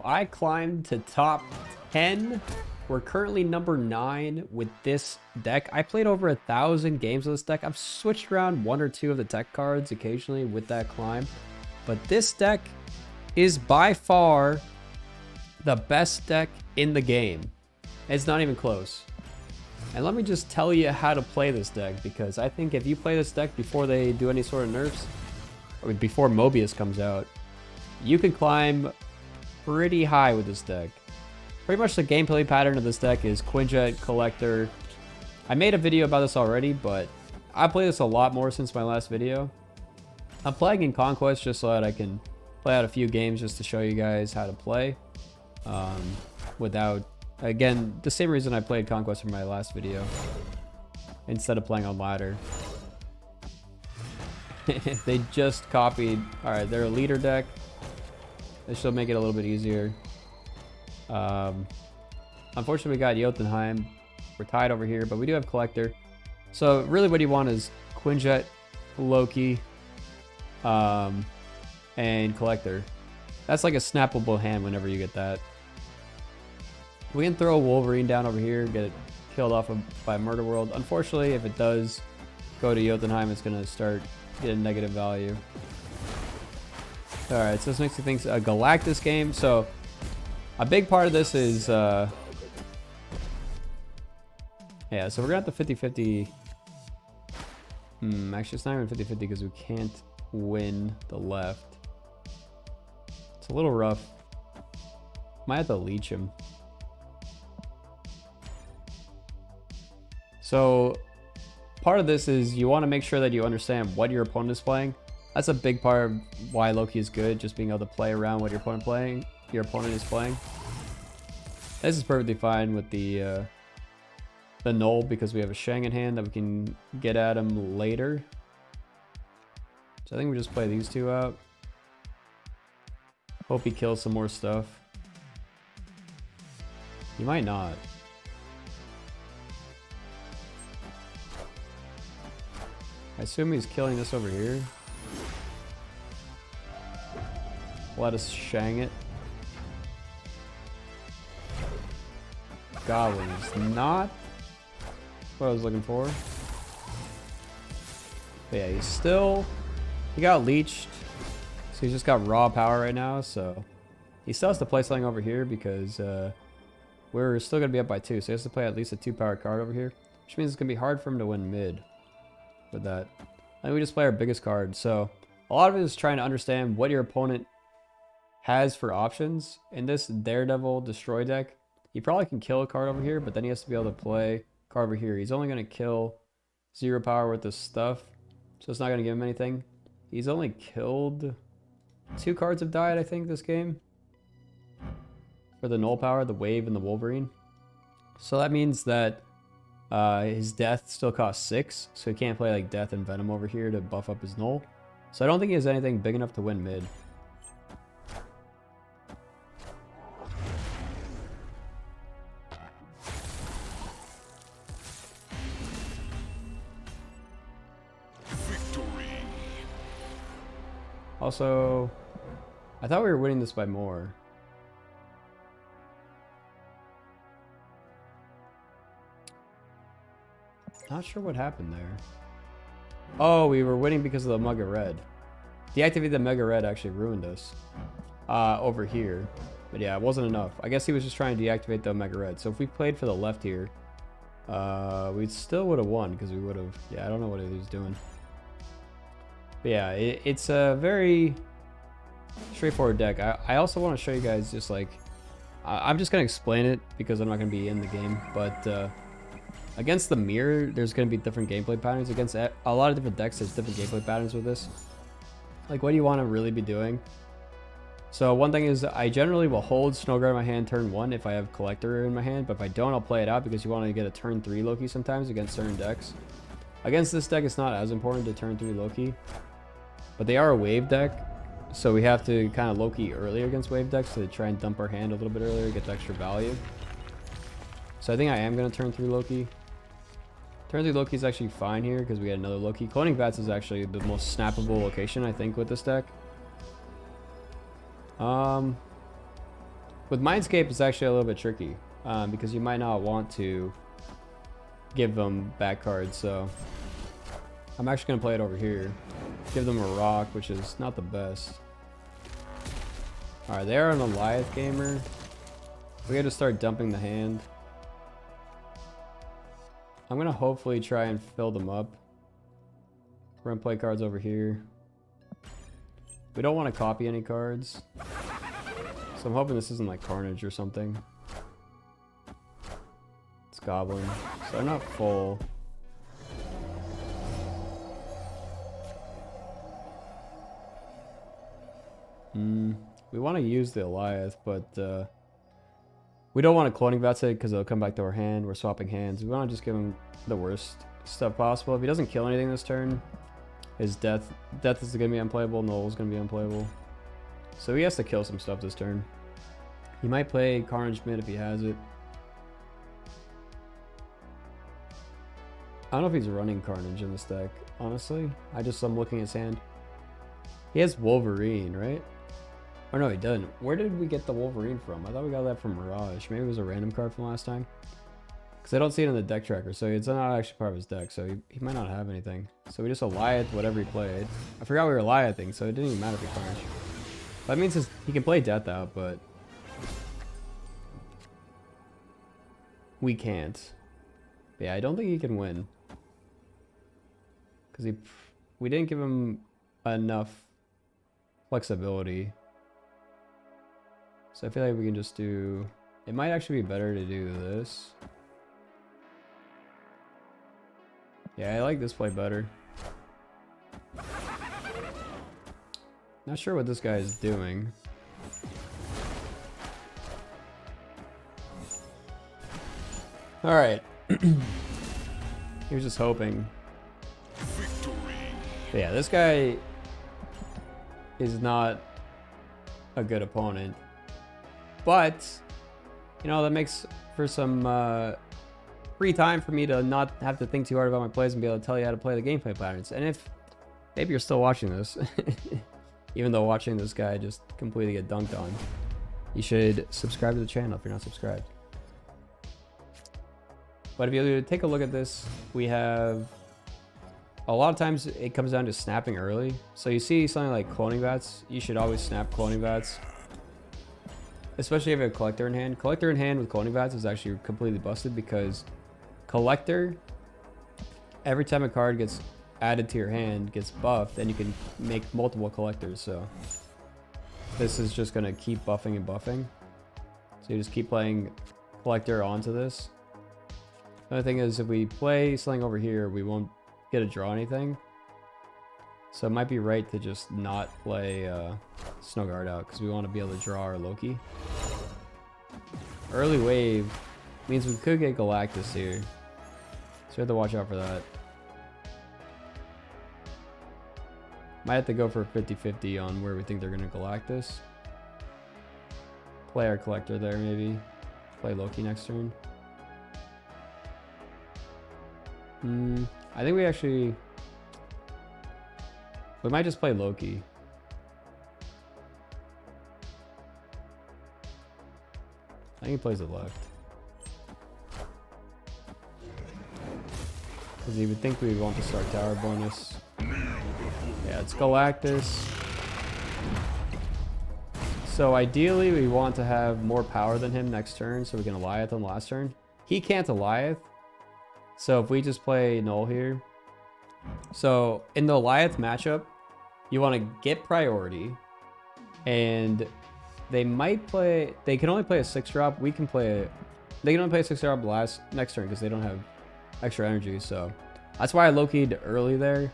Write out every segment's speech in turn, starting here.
I climbed to top 10. We're currently number 9 with this deck. I played over 1,000 games with this deck. I've switched around 1 or 2 of the tech cards occasionally with that climb. But this deck is by far the best deck in the game. It's not even close. And let me just tell you how to play this deck, because I think if you play this deck before they do any sort of nerfs, or before Mobius comes out, you can climb pretty high with this deck. Pretty much the gameplay pattern of this deck is Quinjet, Collector. I made a video about this already, but I play this a lot more since my last video. I'm playing in Conquest just so that I can play out a few games just to show you guys how to play. Without, again, the same reason I played Conquest for my last video, instead of playing on ladder. They just copied, alright, they're a leader deck. This should make it a little bit easier. Unfortunately, we got Jotunheim. We're tied over here, but we do have Collector. So really what you want is Quinjet, Loki, and Collector. That's like a snappable hand whenever you get that. We can throw Wolverine down over here, get it killed off by Murder World. Unfortunately, if it does go to Jotunheim, it's going to start getting negative value. Alright, so this makes me think a Galactus game. So a big part of this is yeah, so we're gonna have the 50-50. Actually it's not even 50-50 because we can't win the left. It's a little rough. Might have to leech him. So part of this is you want to make sure that you understand what your opponent is playing. That's a big part of why Loki is good, just being able to play around what your opponent is playing. This is perfectly fine with the null, because we have a Shang in hand that we can get at him later. So I think we just play these two out. Hope he kills some more stuff. He might not. I assume he's killing this over here. Let us Shang it. Goblins, not what I was looking for. But yeah, he got leeched, so he's just got raw power right now. So he still has to play something over here because we're still gonna be up by 2. So he has to play at least a 2-power card over here, which means it's gonna be hard for him to win mid with that. And we just play our biggest card. So a lot of it is trying to understand what your opponent has for options. In this Daredevil Destroy deck, he probably can kill a card over here, but then he has to be able to play a card over here. He's only going to kill 0 power worth of stuff, so it's not going to give him anything. He's only killed 2 cards have died, I think, this game. For the null power, the Wave and the Wolverine. So that means that his death still costs 6, so he can't play like Death and Venom over here to buff up his null. So I don't think he has anything big enough to win mid. Also, I thought we were winning this by more. Not sure what happened there. Oh, we were winning because of the Mega Red. Deactivating the Mega Red actually ruined us over here. But yeah, it wasn't enough. I guess he was just trying to deactivate the Mega Red. So if we played for the left here, we still would have won because we would have... Yeah, I don't know what he was doing. But yeah, it's a very straightforward deck. I also want to show you guys just like... I'm just going to explain it because I'm not going to be in the game. But against the mirror, there's going to be different gameplay patterns. Against a lot of different decks, there's different gameplay patterns with this. Like, what do you want to really be doing? So one thing is I generally will hold Snowguard in my hand turn 1 if I have Collector in my hand. But if I don't, I'll play it out because you want to get a turn 3 Loki sometimes against certain decks. Against this deck, it's not as important to turn 3 Loki. But they are a wave deck, so we have to kind of Loki earlier against wave decks to try and dump our hand a little bit earlier, get the extra value. So I think I am going to turn 3 Loki. Turn 3 Loki is actually fine here because we get another Loki. Cloning Vats is actually the most snappable location, I think, with this deck. With Mindscape, it's actually a little bit tricky because you might not want to give them back cards. So I'm actually going to play it over here. Give them a rock, which is not the best. Alright, they're an Goliath gamer. We got to start dumping the hand. I'm going to hopefully try and fill them up. We're going to play cards over here. We don't want to copy any cards. So I'm hoping this isn't like Carnage or something. It's Goblin. So they're not full. We want to use the Goliath, but we don't want to cloning vets it because it'll come back to our hand. We're swapping hands. We want to just give him the worst stuff possible. If he doesn't kill anything this turn, his death is going to be unplayable. Null is going to be unplayable. So he has to kill some stuff this turn. He might play Carnage mid if he has it. I don't know if he's running Carnage in this deck, honestly. I'm looking at his hand. He has Wolverine, right? Or no, he doesn't. Where did we get the Wolverine from? I thought we got that from Mirage. Maybe it was a random card from last time. Because I don't see it in the deck tracker, so it's not actually part of his deck, so he might not have anything. So we just Goliath whatever he played. I forgot we were Goliathing, so it didn't even matter if he Carnage. That means he can play Death out, but we can't. But yeah, I don't think he can win. Because we didn't give him enough flexibility. So I feel like we can just do... It might actually be better to do this. Yeah, I like this play better. Not sure what this guy is doing. Alright. He was just hoping. But yeah, this guy is not a good opponent. But, you know, that makes for some free time for me to not have to think too hard about my plays and be able to tell you how to play the gameplay patterns. And if maybe you're still watching this, even though watching this guy just completely get dunked on, you should subscribe to the channel if you're not subscribed. But if you take a look at this, we have a lot of times it comes down to snapping early. So you see something like cloning bats, you should always snap cloning bats. Especially if you have a collector in hand. Collector in hand with cloning bats is actually completely busted because collector, every time a card gets added to your hand, gets buffed, then you can make multiple collectors. So this is just going to keep buffing and buffing. So you just keep playing collector onto this. The only thing is if we play something over here, we won't get to draw anything. So it might be right to just not play Snow Guard out because we want to be able to draw our Loki. Early wave means we could get Galactus here. So we have to watch out for that. Might have to go for a 50-50 on where we think they're going to Galactus. Play our Collector there maybe. Play Loki next turn. I think we might just play Loki. I think he plays it left. Because he would think we would want the Stark Tower bonus. Yeah, it's Galactus. So ideally we want to have more power than him next turn so we can Goliath on the last turn. He can't Goliath. So if we just play Null here. So in the Goliath matchup, you want to get priority. And they might play... They can only play a 6-drop. We can play... They can only play a 6-drop next turn because they don't have extra energy. So that's why I Loki'd early there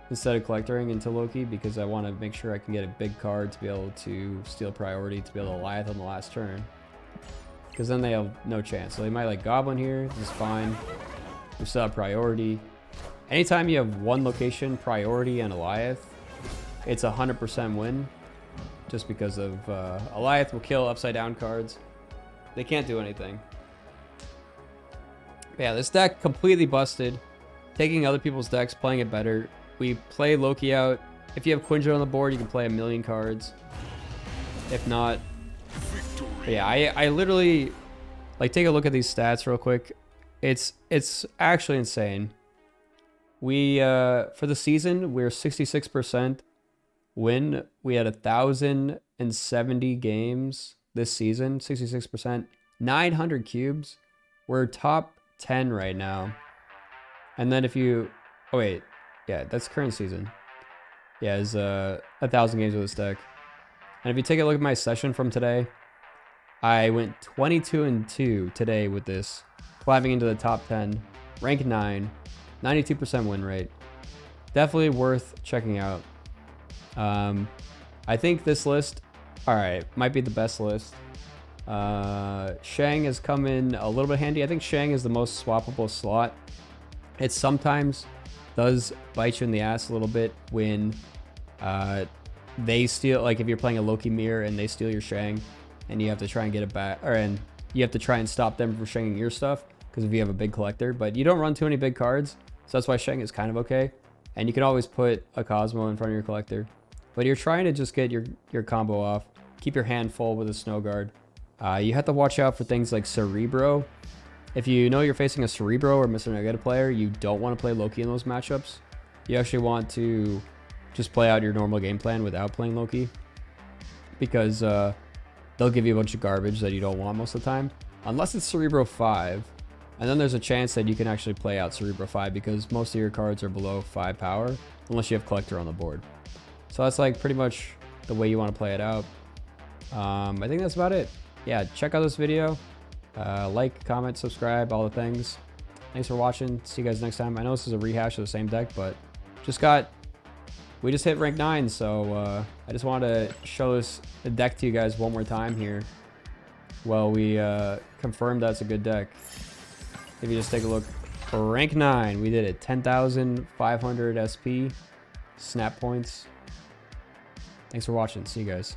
instead of collectoring into Loki, because I want to make sure I can get a big card to be able to steal priority to be able to Goliath on the last turn. Because then they have no chance. So they might like Goblin here. This is fine. We still have priority. Anytime you have one location, priority, and Goliath, it's a 100% win. Just because of Goliath will kill upside down cards. They can't do anything. But yeah, this deck completely busted. Taking other people's decks, playing it better. We play Loki out. If you have Quinjet on the board, you can play a million cards. If not, But yeah, I literally, like, take a look at these stats real quick. It's actually insane. We, for the season, we're 66% win. We had 1,070 games this season, 66%, 900 cubes. We're top 10 right now. And then if you, oh wait, yeah, that's current season. Yeah, it's 1,000 games with this deck. And if you take a look at my session from today, I went 22-2 today with this, climbing into the top 10, rank 9, 92% win rate. Definitely worth checking out. I think this list, all right, might be the best list. Shang has come in a little bit handy. I think Shang is the most swappable slot. It sometimes does bite you in the ass a little bit when they steal, like if you're playing a Loki mirror and they steal your Shang and you have to try and get it back, and you have to try and stop them from Shanging your stuff because if you have a big collector, but you don't run too many big cards, so that's why Shang is kind of okay. And you can always put a Cosmo in front of your collector, but you're trying to just get your combo off, keep your hand full with a Snow Guard. You have to watch out for things like Cerebro. If you know you're facing a Cerebro or Mr. Nageta player, you don't want to play Loki in those matchups. You actually want to just play out your normal game plan without playing Loki, because they'll give you a bunch of garbage that you don't want most of the time, unless it's Cerebro 5. And then there's a chance that you can actually play out Cerebro 5 because most of your cards are below 5 power, unless you have Collector on the board. So that's like pretty much the way you want to play it out. I think that's about it. Yeah, check out this video. Like, comment, subscribe, all the things. Thanks for watching. See you guys next time. I know this is a rehash of the same deck, but we just hit rank 9, so I just wanted to show the deck to you guys one more time here. Well, we confirmed that's a good deck. If you just take a look, for rank 9, we did it. 10,500 SP, snap points. Thanks for watching. See you guys.